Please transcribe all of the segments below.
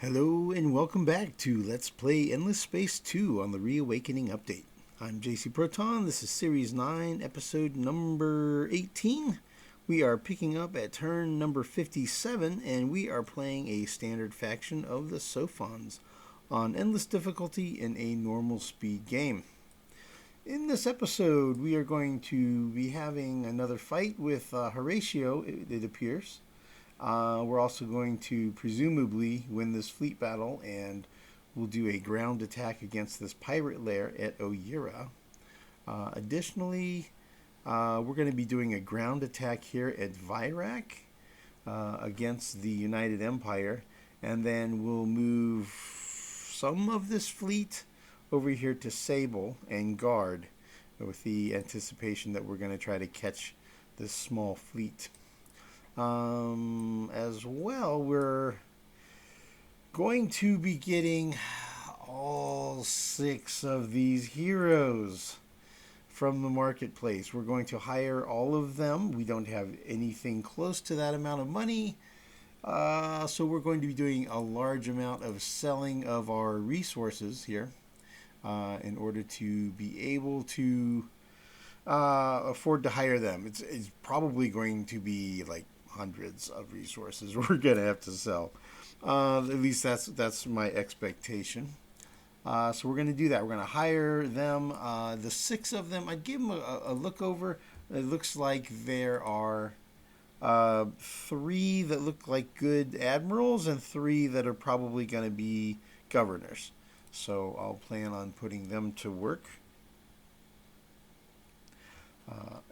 Hello and welcome back to Let's Play Endless Space 2 on the Reawakening Update. I'm Proton. This is Series 9, Episode number 18. We are picking up at turn number 57, and we are playing a standard faction of the Sophons on Endless Difficulty in a normal speed game. In this episode, we are going to be having another fight with Horatio, it appears. We're also going to presumably win this fleet battle, and we'll do a ground attack against this pirate lair at Oyera. Additionally, we're going to be doing a ground attack here at Vyrak against the United Empire, and then we'll move some of this fleet over here to Sable and guard with the anticipation that we're going to try to catch this small fleet. As well, we're going to be getting all 6 of these heroes from the marketplace. We're going to hire all of them. We don't have anything close to that amount of money, so we're going to be doing a large amount of selling of our resources here in order to be able to afford to hire them. It's probably going to be like hundreds of resources we're gonna have to sell. At least that's my expectation. So we're gonna do that. We're gonna hire them. The 6 of them, I'd give them a look over. It looks like there are 3 that look like good admirals and 3 that are probably gonna be governors. So I'll plan on putting them to work.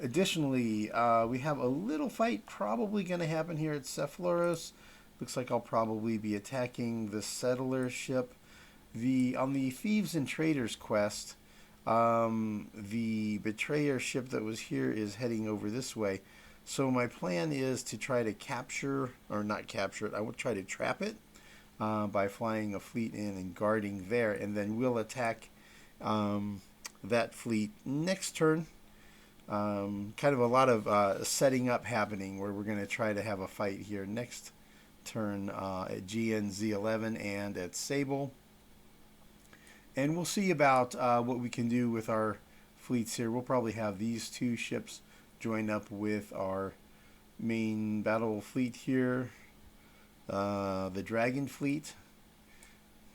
Additionally, we have a little fight probably going to happen here at Sefaloros. Looks like I'll probably be attacking the settler ship. On the Thieves and Traders quest, the betrayer ship that was here is heading over this way. So my plan is to try to capture, or not capture it, I will try to trap it by flying a fleet in and guarding there, and then we'll attack that fleet next turn. Kind of a lot of setting up happening where we're going to try to have a fight here next turn at GNZ11 and at Sable. And we'll see about what we can do with our fleets here. We'll probably have these 2 ships join up with our main battle fleet here, the Dragon fleet,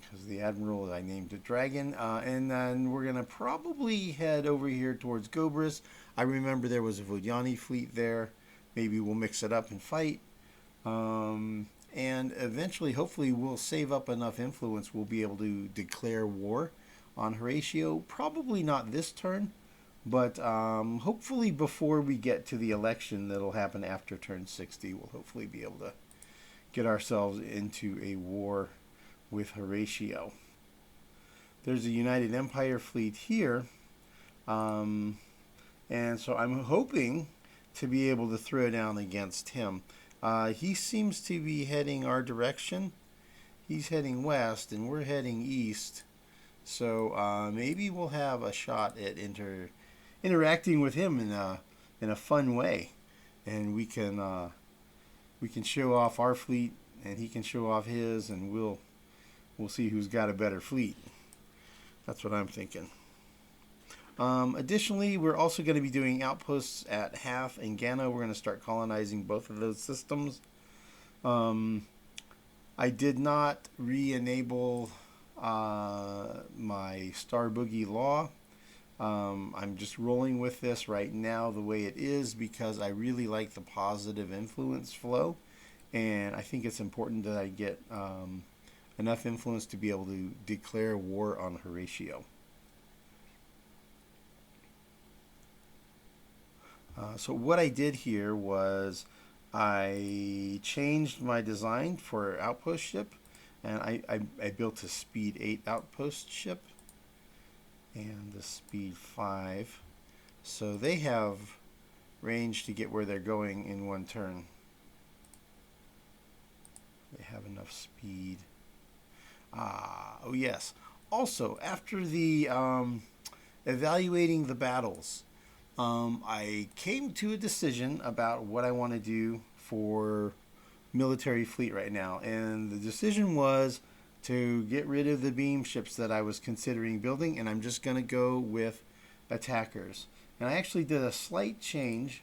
because the Admiral I named it Dragon. And then we're going to probably head over here towards Gobris. I remember there was a Vodyani fleet there. Maybe we'll mix it up and fight. And eventually, hopefully, we'll save up enough influence. We'll be able to declare war on Horatio. Probably not this turn, but hopefully before we get to the election that'll happen after turn 60, we'll hopefully be able to get ourselves into a war with Horatio. There's a United Empire fleet here. And so I'm hoping to be able to throw down against him. He seems to be heading our direction. He's heading west, and we're heading east. So maybe we'll have a shot at interacting with him in a fun way, and we can show off our fleet, and he can show off his, and we'll see who's got a better fleet. That's what I'm thinking. Additionally, we're also going to be doing outposts at Hath and Gano. We're going to start colonizing both of those systems. I did not re-enable my Star Boogie Law. I'm just rolling with this right now the way it is because I really like the positive influence flow, and I think it's important that I get enough influence to be able to declare war on Horatio. So what I did here was I changed my design for outpost ship, and I built a speed 8 outpost ship and the speed 5. So they have range to get where they're going in one turn. They have enough speed. Oh yes. Also, after the evaluating the battles, I came to a decision about what I want to do for military fleet right now, and the decision was to get rid of the beam ships that I was considering building, and I'm just going to go with attackers. And I actually did a slight change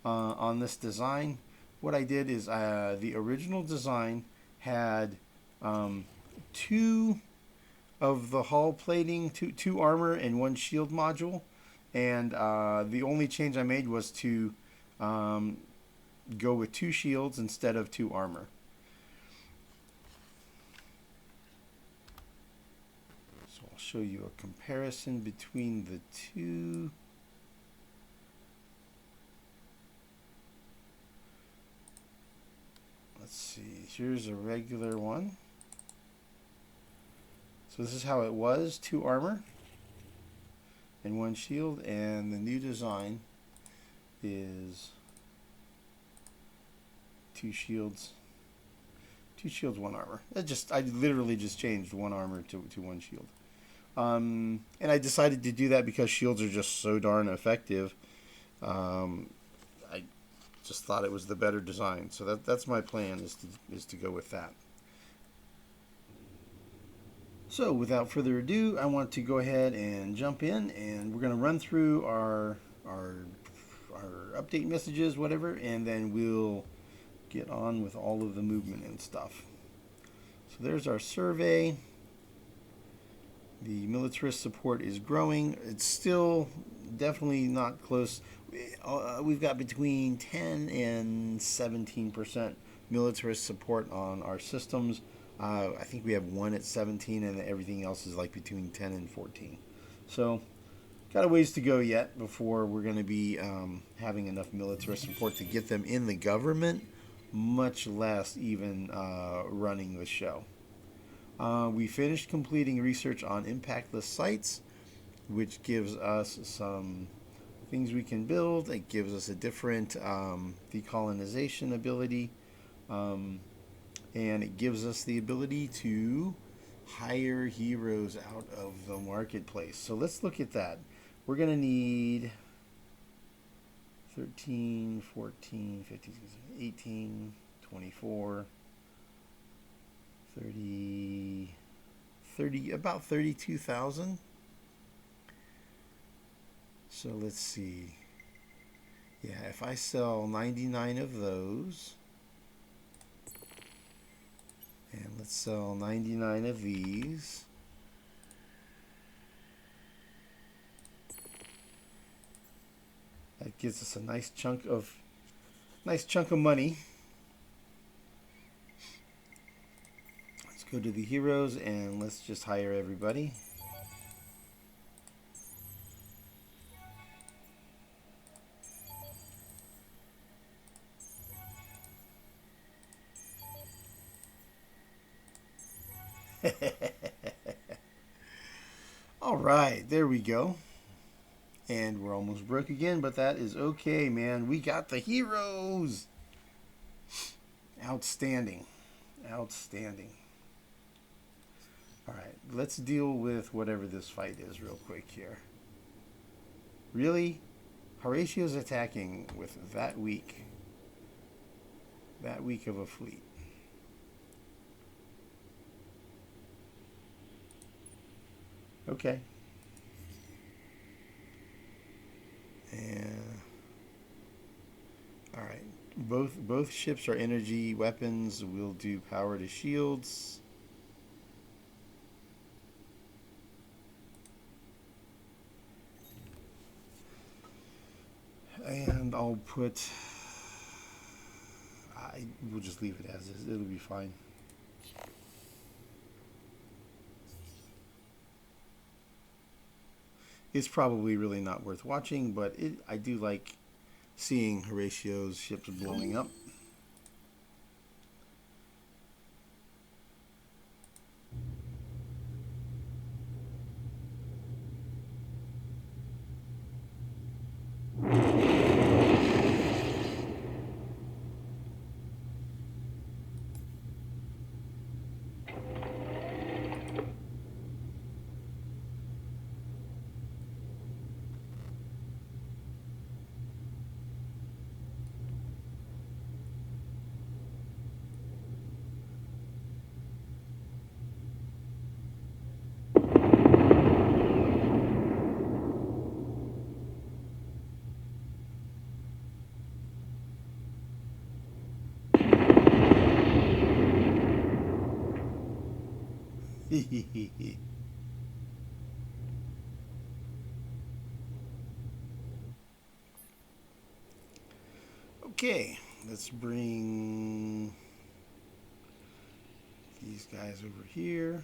on this design. What I did is the original design had 2 of the hull plating, two armor and 1 shield module, and the only change I made was to go with 2 shields instead of 2 armor. So I'll show you a comparison between the 2. Let's see, here's a regular one. So this is how it was, 2 armor and 1 shield, and the new design is 2 shields, 1 armor. I literally just changed 1 armor to 1 shield. And I decided to do that because shields are just so darn effective. I just thought it was the better design. So that's my plan, is to go with that. So without further ado, I want to go ahead and jump in, and we're going to run through our update messages, whatever, and then we'll get on with all of the movement and stuff. So there's our survey. The militarist support is growing. It's still definitely not close. We've got between 10 and 17% militarist support on our systems. I think we have 1 at 17, and everything else is like between 10 and 14. So got a ways to go yet before we're going to be having enough militarist support to get them in the government, much less even running the show. We finished completing research on impactless sites, which gives us some things we can build. It gives us a different decolonization ability, and it gives us the ability to hire heroes out of the marketplace. So let's look at that. We're going to need 13, 14, 15, 18, 24, 30, about 32,000. So let's see. Yeah, if I sell 99 of those, and let's sell 99 of these, that gives us a nice chunk of money. Let's go to the heroes and let's just hire everybody. All right, there we go. And we're almost broke again, but that is okay, man. We got the heroes. Outstanding. Outstanding. All right, let's deal with whatever this fight is real quick here. Really? Horatio's attacking with that weak of a fleet. Okay. And all right, both ships are energy weapons. We'll do power to shields. And I'll put, we'll just leave it as is. It'll be fine. It's probably really not worth watching, but I do like seeing Horatio's ships blowing up. Okay, let's bring these guys over here.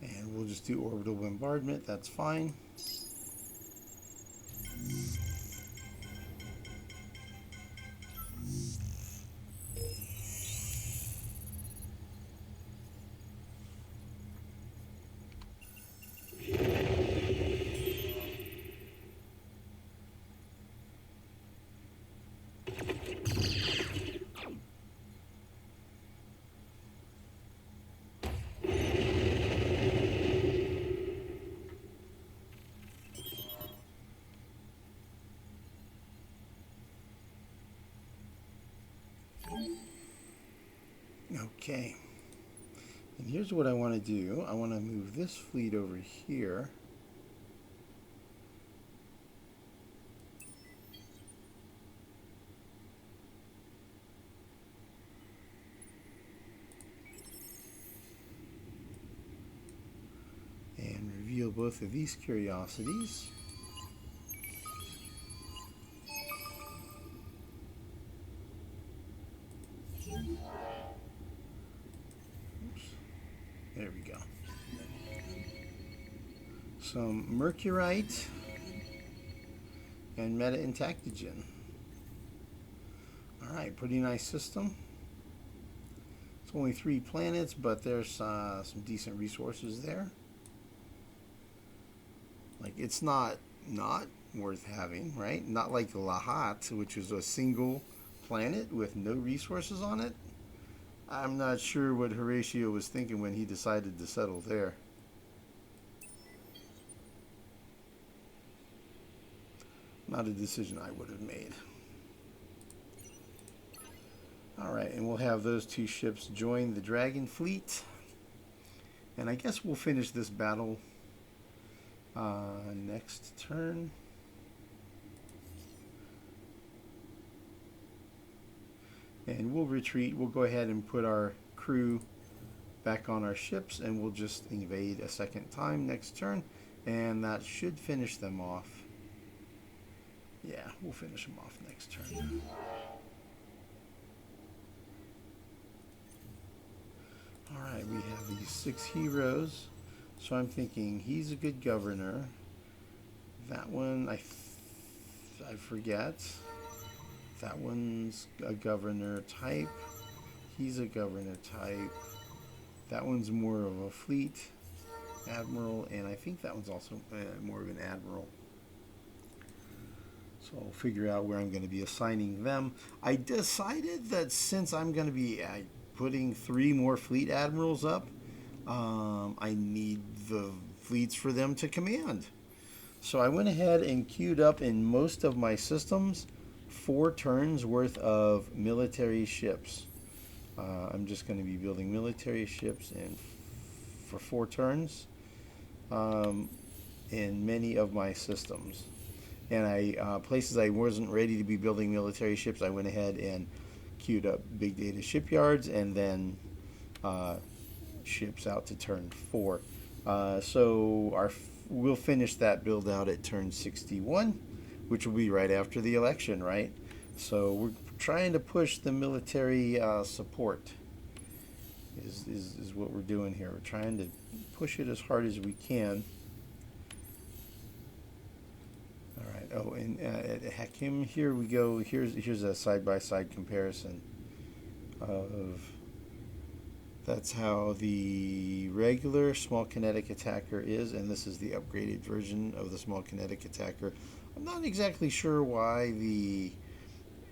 And we'll just do orbital bombardment, that's fine. Okay, and here's what I want to do. I want to move this fleet over here. And reveal both of these curiosities. There we go. Some mercurite and meta-intactogen. Alright, pretty nice system. It's only 3 planets, but there's some decent resources there. Like, it's not worth having, right? Not like Lahat, which is a single planet with no resources on it. I'm not sure what Horatio was thinking when he decided to settle there. Not a decision I would have made. Alright, and we'll have those 2 ships join the Dragon fleet. And I guess we'll finish this battle next turn. And we'll retreat. We'll go ahead and put our crew back on our ships, and we'll just invade a second time next turn, and that should finish them off. Yeah, we'll finish them off next turn. Alright, we have these 6 heroes, so I'm thinking he's a good governor. That one, I forget. That one's a governor type. He's a governor type. That one's more of a fleet admiral, and I think that one's also more of an admiral. So I'll figure out where I'm going to be assigning them. I decided that since I'm going to be putting 3 more fleet admirals up, I need the fleets for them to command. So I went ahead and queued up in most of my systems 4 turns worth of military ships. I'm just going to be building military ships for 4 turns in many of my systems. And places I wasn't ready to be building military ships, I went ahead and queued up big data shipyards and then ships out to turn 4. So we'll finish that build out at turn 61, which will be right after the election, right? So we're trying to push the military support is what we're doing here. We're trying to push it as hard as we can. All right. Oh, and at Hakim, here we go. Here's a side-by-side comparison of that's how the regular small kinetic attacker is, and this is the upgraded version of the small kinetic attacker. I'm not exactly sure why the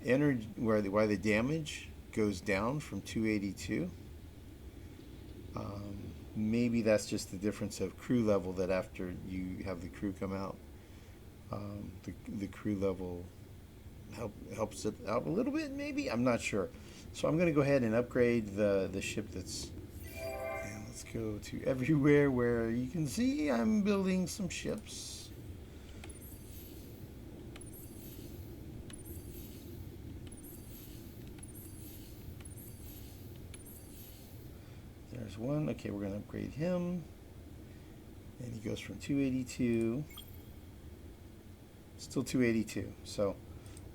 energy, why the damage goes down from 282. maybe that's just the difference of crew level, that after you have the crew come out, the crew level helps it out a little bit, maybe? I'm not sure. So I'm going to go ahead and upgrade the ship that's... And let's go to everywhere where you can see I'm building some ships. There's one. Okay, we're going to upgrade him. And he goes from 282. Still 282. So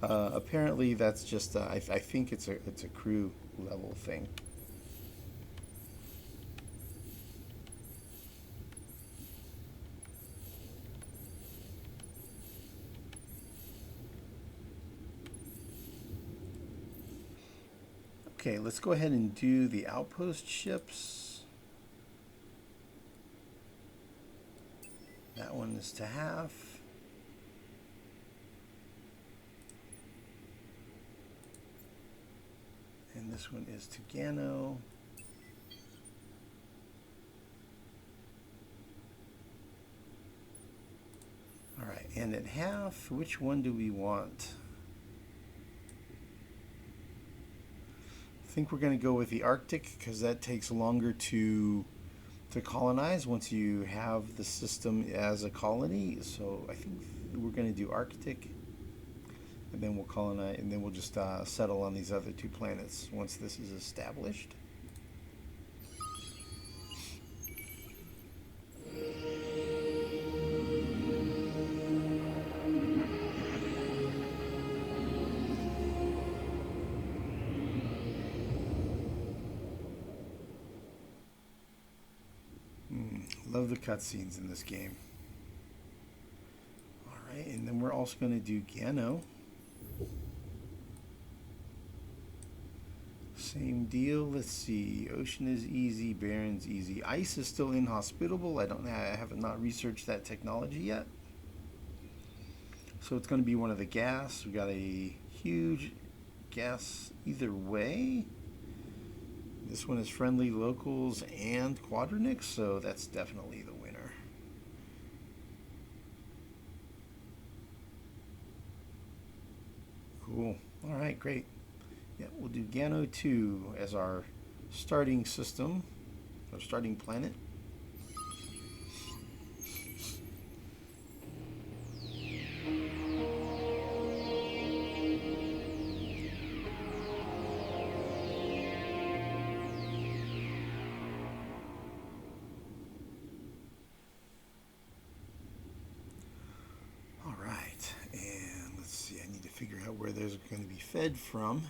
apparently that's just I think it's a crew level thing. Okay, let's go ahead and do the outpost ships. That one is to half. And this one is to Gano. All right, and at half, which one do we want? I think we're going to go with the Arctic because that takes longer to colonize once you have the system as a colony. So I think we're going to do Arctic, and then we'll colonize, and then we'll just settle on these other two planets once this is established. Love the cutscenes in this game. All right, and then we're also going to do Gano. Same deal. Let's see. Ocean is easy. Barren's easy. Ice is still inhospitable. I have not researched that technology yet. So it's going to be one of the gas. We got a huge gas either way. This one is friendly locals and quadronics, so that's definitely the winner. Cool. All right, great. Yeah, we'll do Gano 2 as our starting system, our starting planet. Figure out where there's going to be fed from.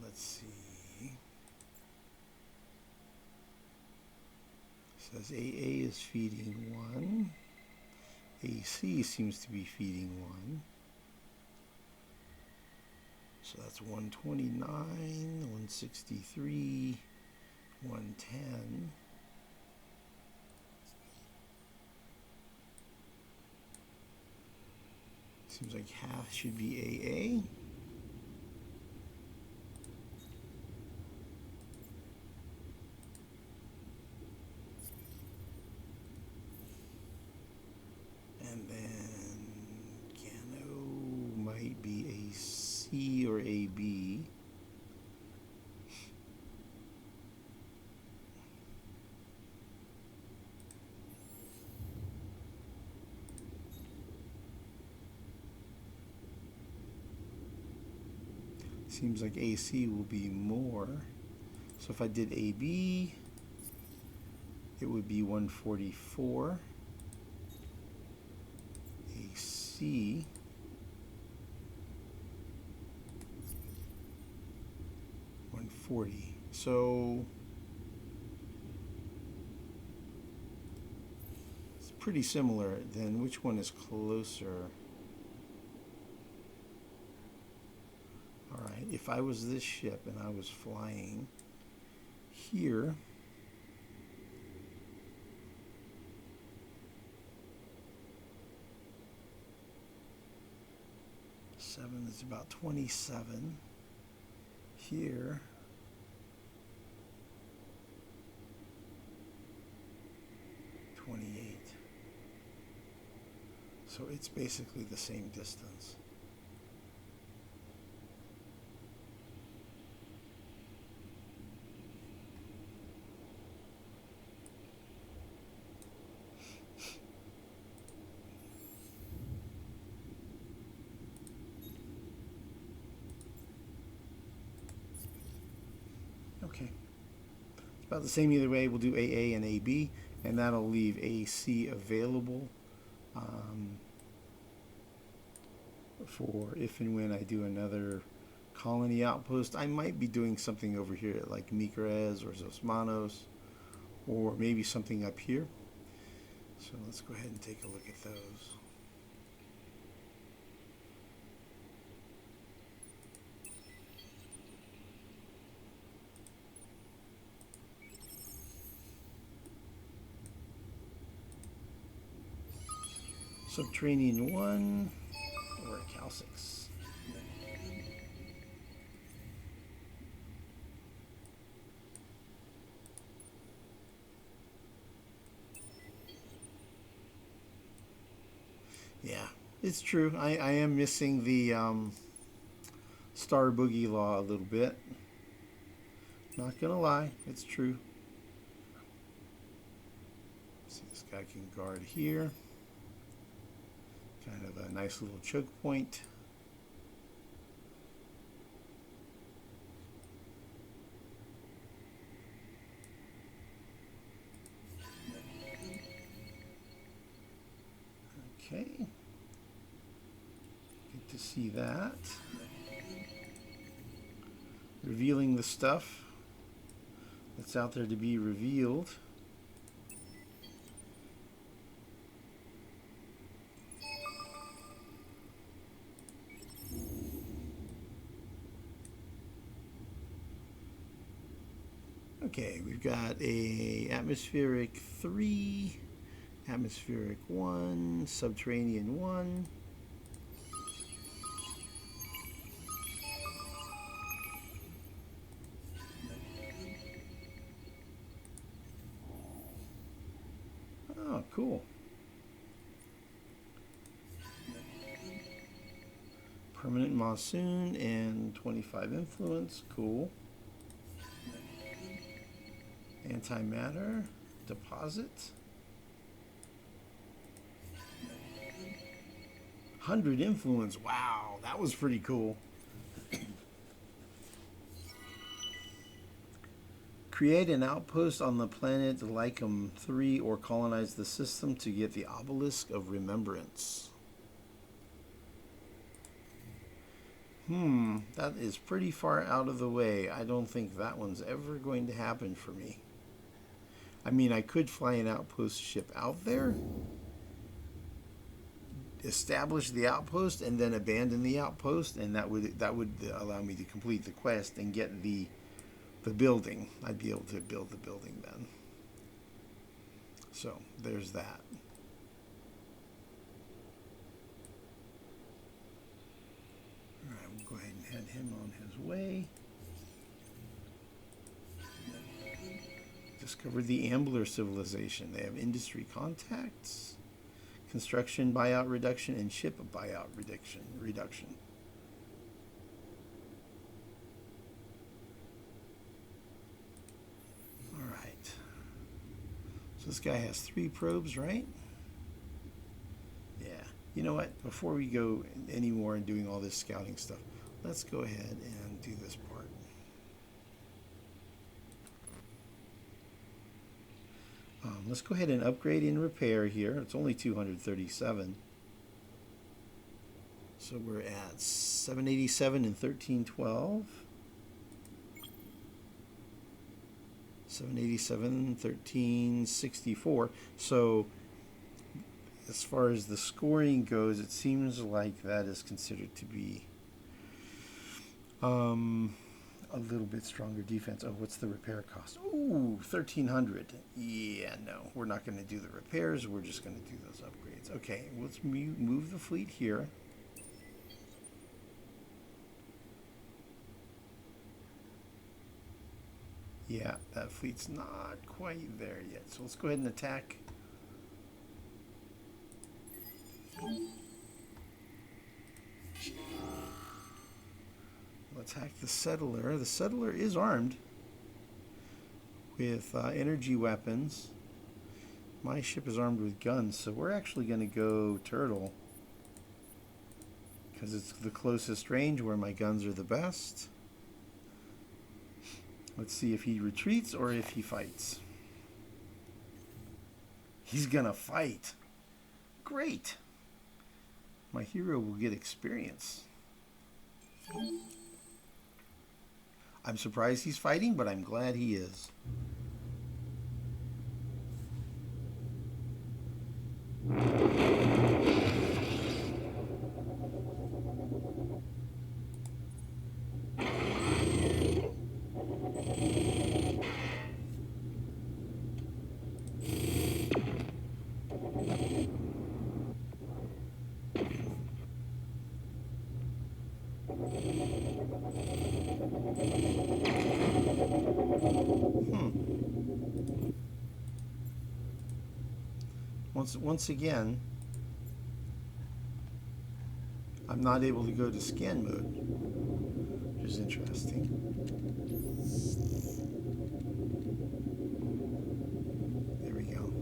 Let's see. It says AA is feeding 1. AC seems to be feeding 1. So that's 129, 163, 110. Seems like half should be AA. And then Gano might be a C or a B. Seems like AC will be more. So if I did AB, it would be 144. AC, $140. So it's pretty similar. Then which one is closer? All right, if I was this ship and I was flying here, seven is about 27. Here, 28. So it's basically the same distance. Okay. It's about the same either way. We'll do AA and AB, and that'll leave AC available for if and when I do another colony outpost. I might be doing something over here at like Mikres or Zosmanos, or maybe something up here. So let's go ahead and take a look at those. Subterranean 1 or a Cal 6. Yeah, it's true. I am missing the Star Boogie Law a little bit. Not gonna lie, it's true. See, this guy can guard here. Kind of a nice little choke point. Okay. Good to see that. Revealing the stuff that's out there to be revealed. Okay, we've got a atmospheric 3, atmospheric 1, subterranean 1. Oh, cool. Permanent monsoon and 25 influence, cool. Antimatter, deposit. 100 influence, wow, that was pretty cool. Create an outpost on the planet Lycum 3 or colonize the system to get the obelisk of remembrance. That is pretty far out of the way. I don't think that one's ever going to happen for me. I mean, I could fly an outpost ship out there, establish the outpost, and then abandon the outpost, and that would allow me to complete the quest and get the building. I'd be able to build the building then. So there's that. All right, we'll go ahead and head him on his way. Discovered the Ambler civilization. They have industry contacts, construction buyout reduction, and ship buyout reduction. All right. So this guy has 3 probes, right? Yeah. You know what? Before we go any more and doing all this scouting stuff, let's go ahead and do this part. Let's go ahead and upgrade and repair here. It's only 237. So we're at 787 and 1312. 787, 1364. So as far as the scoring goes, it seems like that is considered to be a little bit stronger defense. Oh, what's the repair cost? Ooh, 1,300. Yeah, no, we're not going to do the repairs. We're just going to do those upgrades. Okay, let's move the fleet here. Yeah, that fleet's not quite there yet. So let's go ahead and attack We'll attack the settler. The settler is armed with energy weapons. My ship is armed with guns, so we're actually going to go turtle because it's the closest range where my guns are the best. Let's see if he retreats or if he fights. He's going to fight. Great. My hero will get experience. I'm surprised he's fighting, but I'm glad he is. Once again, I'm not able to go to scan mode, which is interesting. There we go.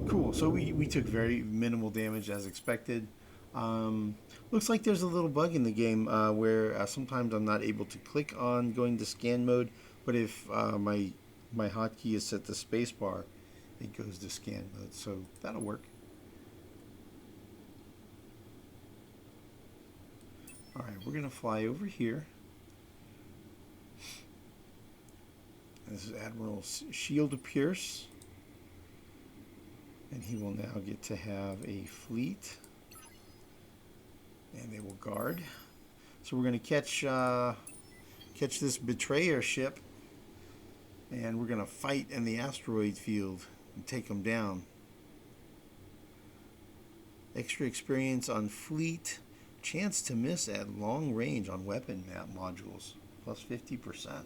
Cool. So we took very minimal damage as expected. Looks like there's a little bug in the game where sometimes I'm not able to click on going to scan mode, but if my hotkey is set to spacebar, it goes to scan mode, so that'll work. Alright, we're going to fly over here. This is Admiral Shield Pierce, and he will now get to have a fleet. And they will guard. So we're going to catch this betrayer ship, and we're going to fight in the asteroid field and take them down. Extra experience on fleet. Chance to miss at long range on weapon map modules. Plus 50%.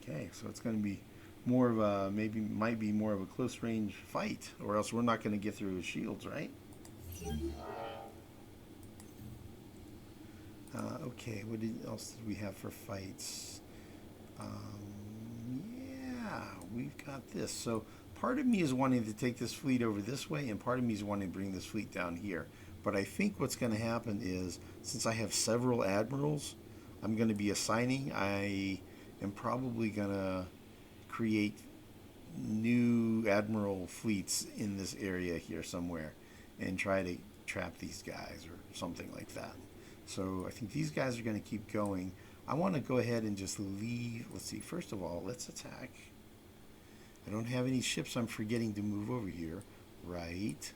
Okay, so it's going to be more of a, might be more of a close range fight, or else we're not going to get through his shields, right? Okay, what else did we have for fights? Yeah, we've got this. So part of me is wanting to take this fleet over this way, and part of me is wanting to bring this fleet down here. But I think what's going to happen is, since I have several admirals, I'm going to be assigning. I am probably going to create new admiral fleets in this area here somewhere and try to trap these guys or something like that. So I think these guys are going to keep going. I want to go ahead and just leave. Let's see. First of all, let's attack. I don't have any ships I'm forgetting to move over here. Right.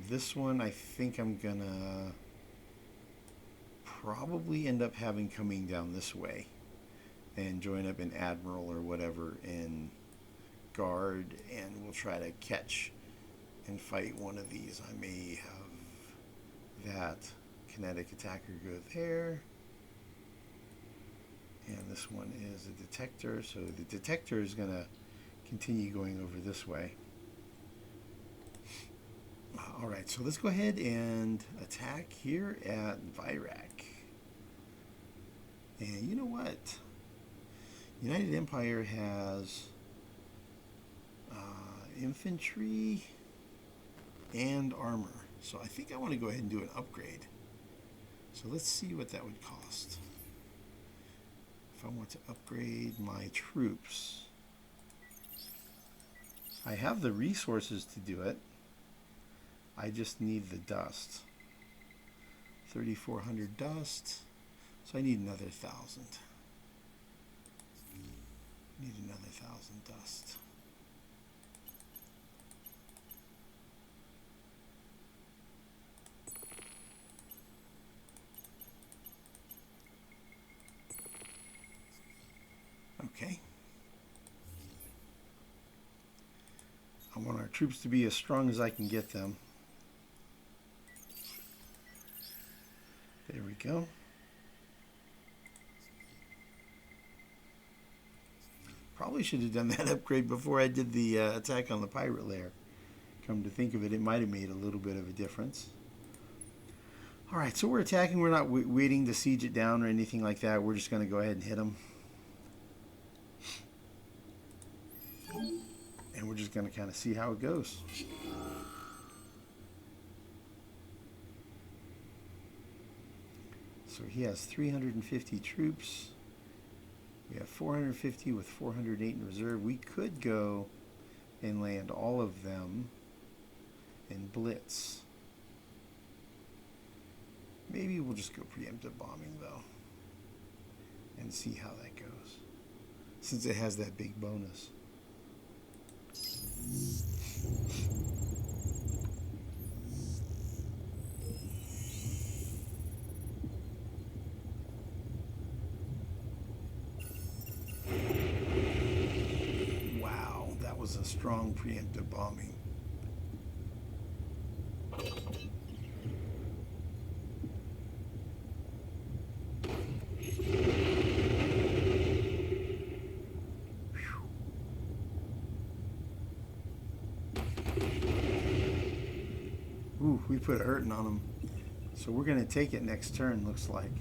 This one I think I'm going to probably end up having coming down this way and join up in Admiral or whatever in guard, and we'll try to catch and fight one of these. I may have that kinetic attacker go there, and this one is a detector, so the detector is going to continue going over this way. Alright, so let's go ahead and attack here at Vyrak. And you know what? United Empire has infantry and armor. So I think I want to go ahead and do an upgrade. So let's see what that would cost. If I want to upgrade my troops. I have the resources to do it. I just need the dust. 3,400 dust. So I need another 1,000. Need another 1,000 dust. Okay. I want our troops to be as strong as I can get them. There we go. Probably should have done that upgrade before I did the attack on the pirate lair. Come to think of it, it might have made a little bit of a difference. All right, so we're attacking. We're not waiting to siege it down or anything like that. We're just going to go ahead and hit them. And we're just going to kind of see how it goes. So he has 350 troops. We have 450 with 408 in reserve. We could go and land all of them and blitz. Maybe we'll just go preemptive bombing though and see how that goes, since it has that big bonus. Wow, that was a strong preemptive bombing. Ooh, we put a hurting on them. So we're going to take it next turn, looks like.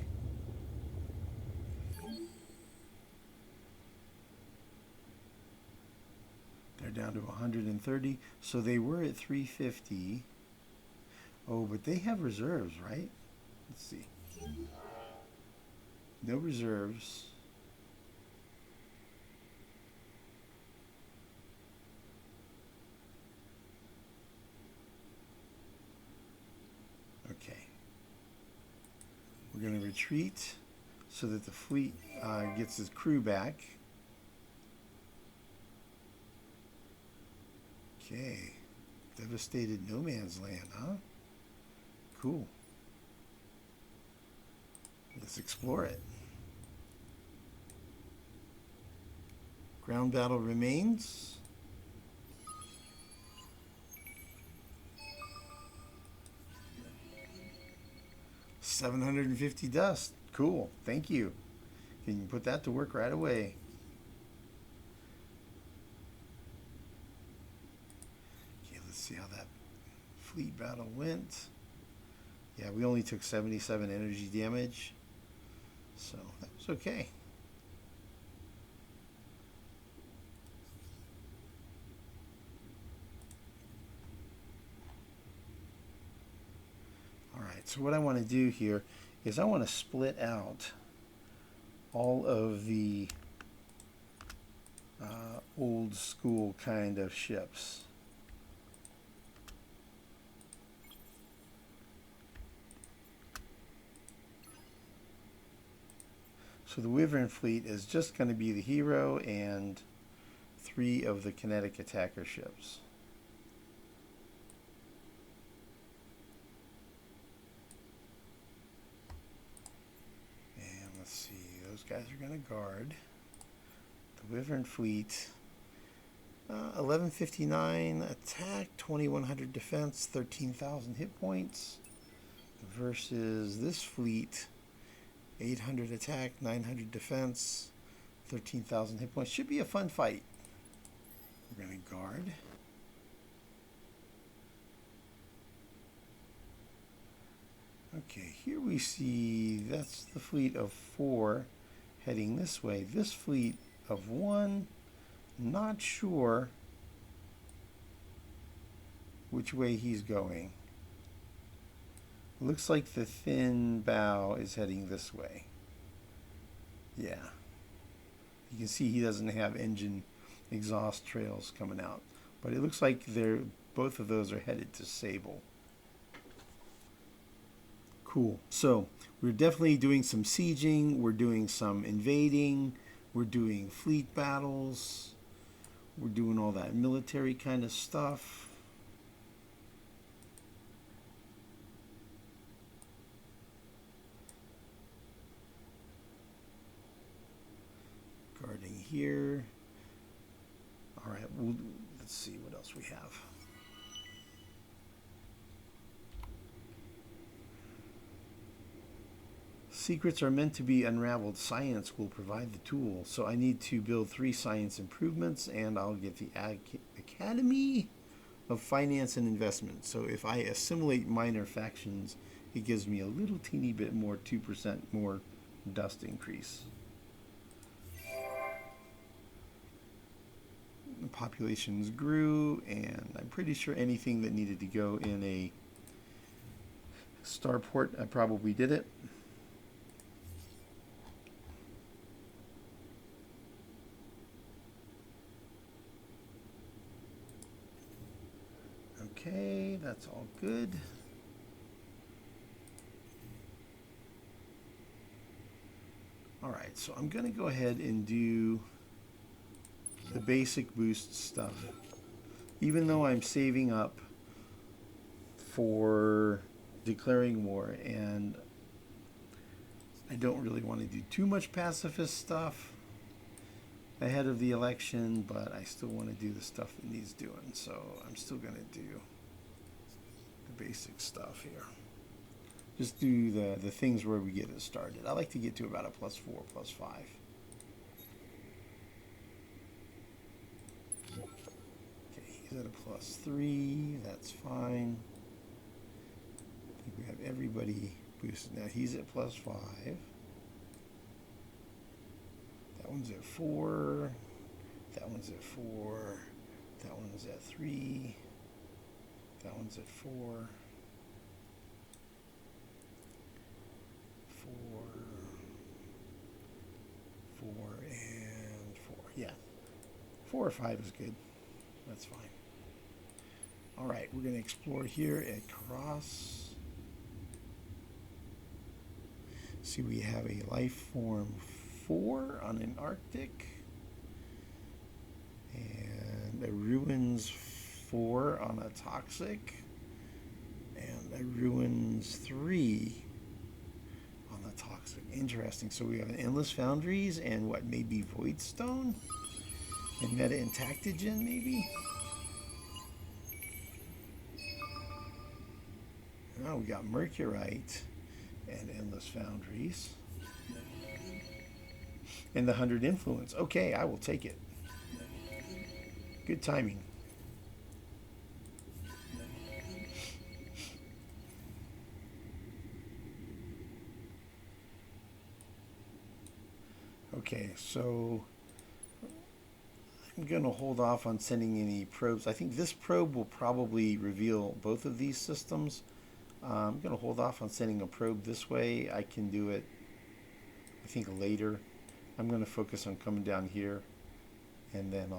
They're down to 130. So they were at 350. Oh, but they have reserves, right? Let's see. No reserves. Okay. We're going to retreat so that the fleet gets its crew back. Okay. Devastated no man's land, huh? Cool. Let's explore it. Ground battle remains. $750 dust. Cool. Thank you. Can you put that to work right away? Okay, let's see how that fleet battle went. Yeah, we only took 77 energy damage, so that was okay. Alright, so what I want to do here is I want to split out all of the old school kind of ships. So the Wyvern fleet is just going to be the hero and 3 of the kinetic attacker ships. And let's see, those guys are going to guard. The Wyvern fleet, 1159 attack, 2100 defense, 13,000 hit points, versus this fleet, 800 attack, 900 defense, 13,000 hit points. Should be a fun fight. We're going to guard. Okay, here we see that's the fleet of 4 heading this way. This fleet of 1, not sure which way he's going. Looks like the thin bow is heading this way. Yeah. You can see he doesn't have engine exhaust trails coming out. But it looks like both of those are headed to Sable. Cool. So we're definitely doing some sieging. We're doing some invading. We're doing fleet battles. We're doing all that military kind of stuff. Guarding here. All right, let's see what else we have. Secrets are meant to be unraveled. Science will provide the tool. So I need to build 3 science improvements, and I'll get the Academy of Finance and Investment. So if I assimilate minor factions, it gives me a little teeny bit more, 2% more dust increase. The populations grew, and I'm pretty sure anything that needed to go in a starport, I probably did it. Okay, that's all good. All right, so I'm going to go ahead and do the basic boost stuff. Even though I'm saving up for declaring war, and I don't really want to do too much pacifist stuff ahead of the election, but I still want to do the stuff that needs doing, so I'm still going to do the basic stuff here. Just do the things where we get it started. I like to get to about a +4, +5. Okay, he's at a +3. That's fine. I think we have everybody boosted now. He's at +5. That one's at 4. That one's at 4. That one's at 3. That one's at 4. 4, 4, and 4. Yeah. 4 or 5 is good. That's fine. All right, we're going to explore here at Cross. See, we have a life form 4 on an Arctic, and a ruins 4 on a toxic, and a ruins 3 on the toxic. Interesting. So we have an endless foundries and what, maybe voidstone and meta intactogen, maybe. Now we got mercurite and endless foundries. And the 100 influence. Okay, I will take it. Good timing. Okay, so I'm going to hold off on sending any probes. I think this probe will probably reveal both of these systems. I'm going to hold off on sending a probe this way. I can do it, I think, later. I'm going to focus on coming down here, and then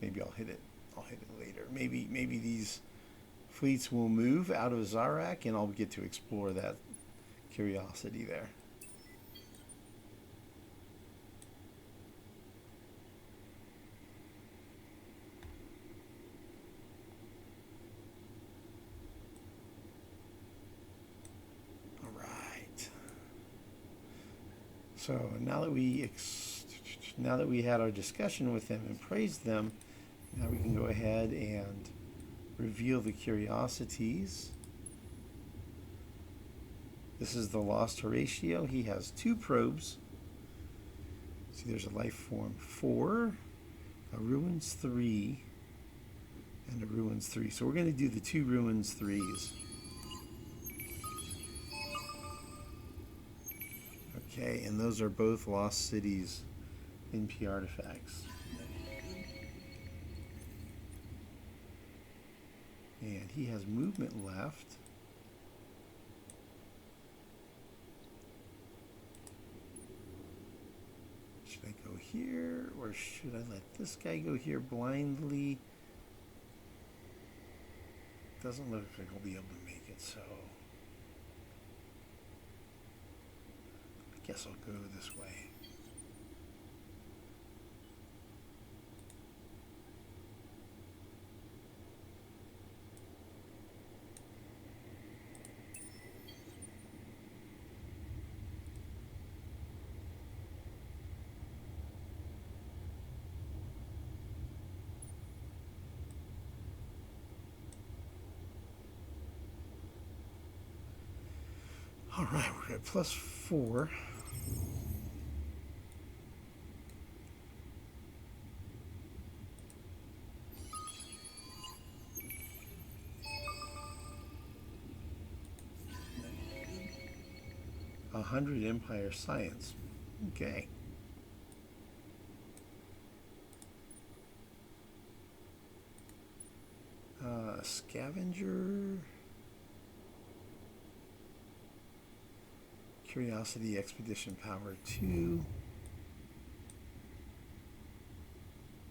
maybe I'll hit it. I'll hit it later. Maybe these fleets will move out of Vyrak, and I'll get to explore that curiosity there. So now that we had our discussion with them and praised them, now we can go ahead and reveal the curiosities. This is the Lost Horatio. He has 2 probes. See, there's a life form 4, a ruins 3, and a ruins 3. So we're going to do the 2 ruins 3s. Okay, and those are both lost cities NP artifacts. And he has movement left. Should I go here, or should I let this guy go here blindly? Doesn't look like he'll be able to make it, so I guess I'll go this way. All right, we're at +4. $100 Empire Science. Okay. Scavenger. Curiosity Expedition Power 2.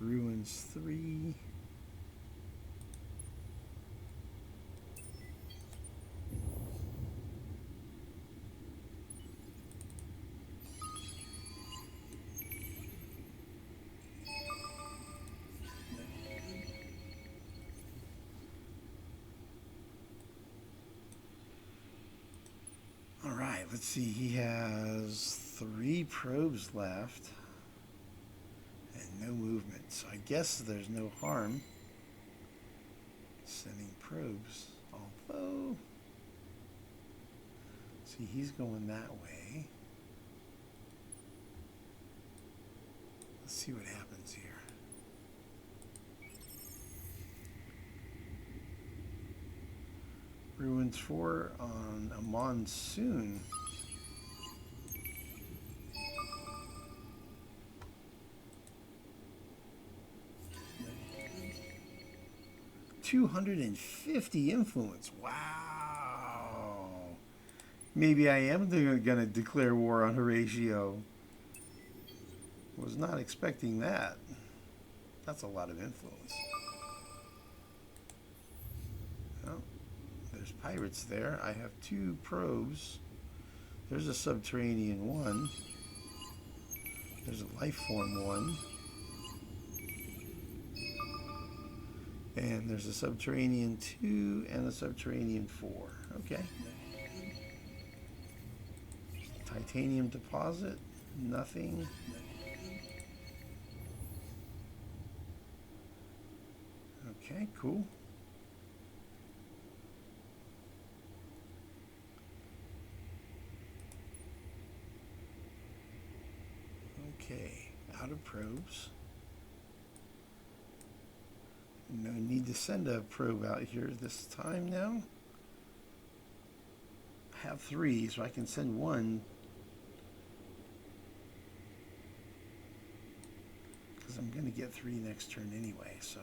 Ruins 3. All right, let's see. He has 3 probes left and no movement. So I guess there's no harm sending probes. Although, see, he's going that way. Let's see what happens here. Ruins 4 on a monsoon. $250 influence. Wow. Maybe I am going to declare war on Horatio. Was not expecting that. That's a lot of influence. Oh, there's pirates there. I have 2 probes. There's a subterranean 1. There's a life form 1. And there's a subterranean 2 and a subterranean 4. Okay. Titanium deposit. Nothing. Okay, cool. Okay, out of probes. No need to send a probe out here this time now. I have 3, so I can send 1. Because I'm going to get 3 next turn anyway, so.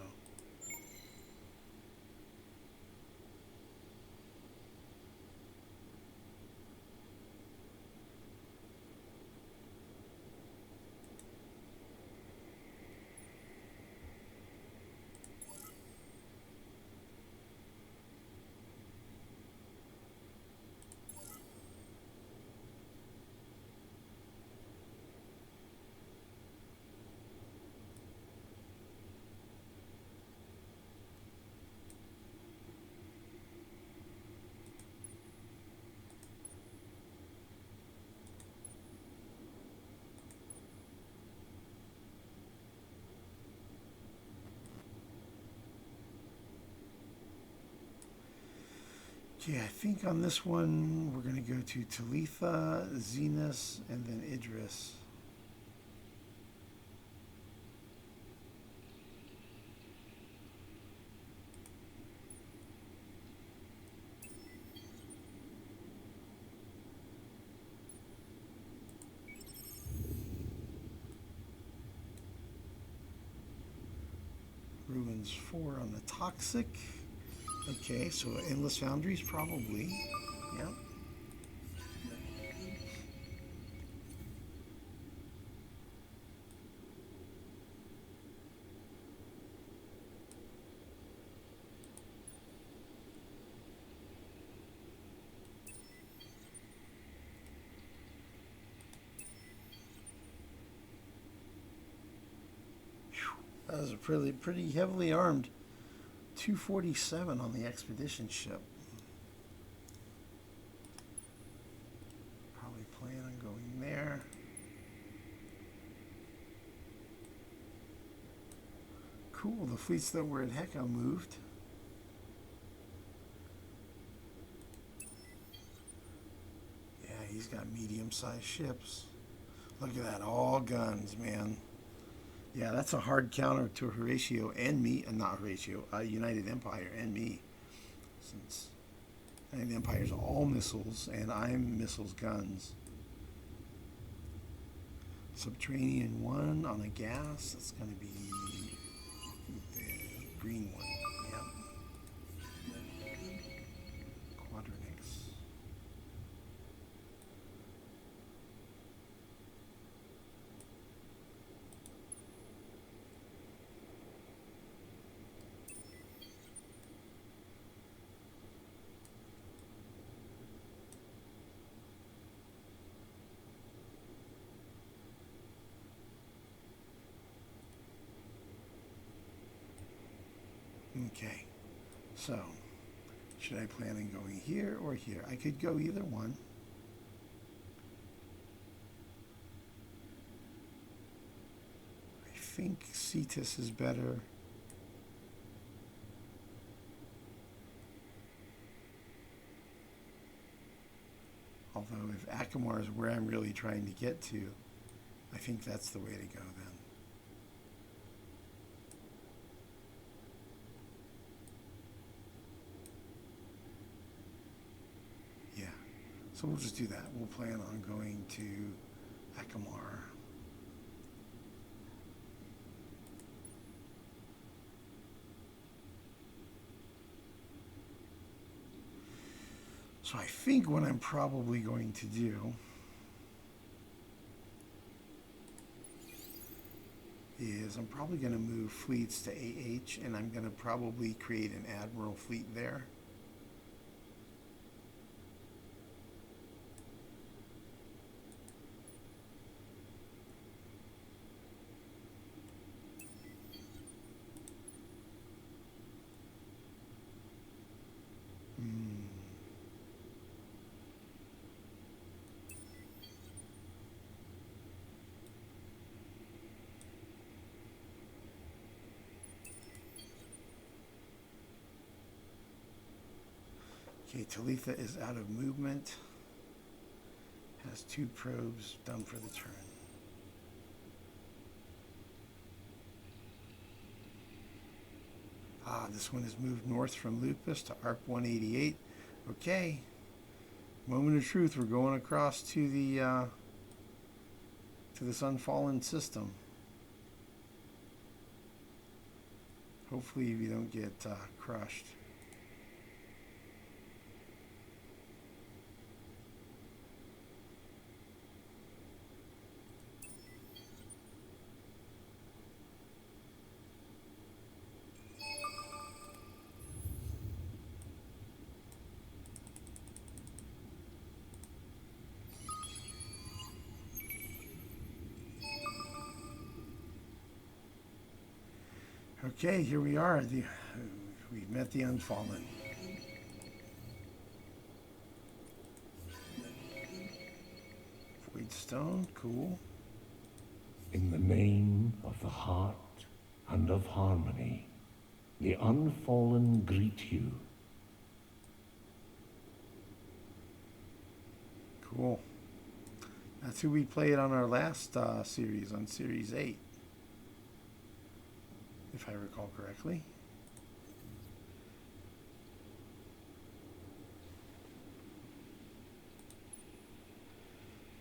Yeah, I think on this one we're going to go to Talitha, Zenus, and then Idris. Ruins 4 on the Toxic. Okay, so Endless Foundries probably. Yep. That was a pretty heavily armed 247 on the expedition ship. Probably plan on going there. Cool, the fleets that were at Heka moved. he's got medium-sized ships. Look at that, all guns, man. Yeah, that's a hard counter to Horatio and me, and not Horatio, United Empire and me. Since United Empire's all missiles, and I'm missiles guns. Subterranean 1 on a gas, that's going to be the green one. Yep. Quadrinix. Okay, so should I plan on going here or here? I could go either one. I think Cetus is better. Although if Akamar is where I'm really trying to get to, I think that's the way to go then. So we'll just do that. We'll plan on going to Akamar. So I think what I'm probably going to do is I'm probably going to move fleets to AH, and I'm going to probably create an admiral fleet there. Okay, Talitha is out of movement. Has 2 probes done for the turn. This one has moved north from Lupus to ARP 188. Okay. Moment of truth. We're going across to the to this unfallen system. Hopefully we don't get crushed. Okay, here we are. We've met the Unfallen. Void Stone, cool. In the name of the heart and of harmony, the Unfallen greet you. Cool. That's who we played on our last series, on Series 8. If I recall correctly.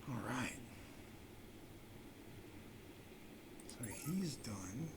All right. So he's done.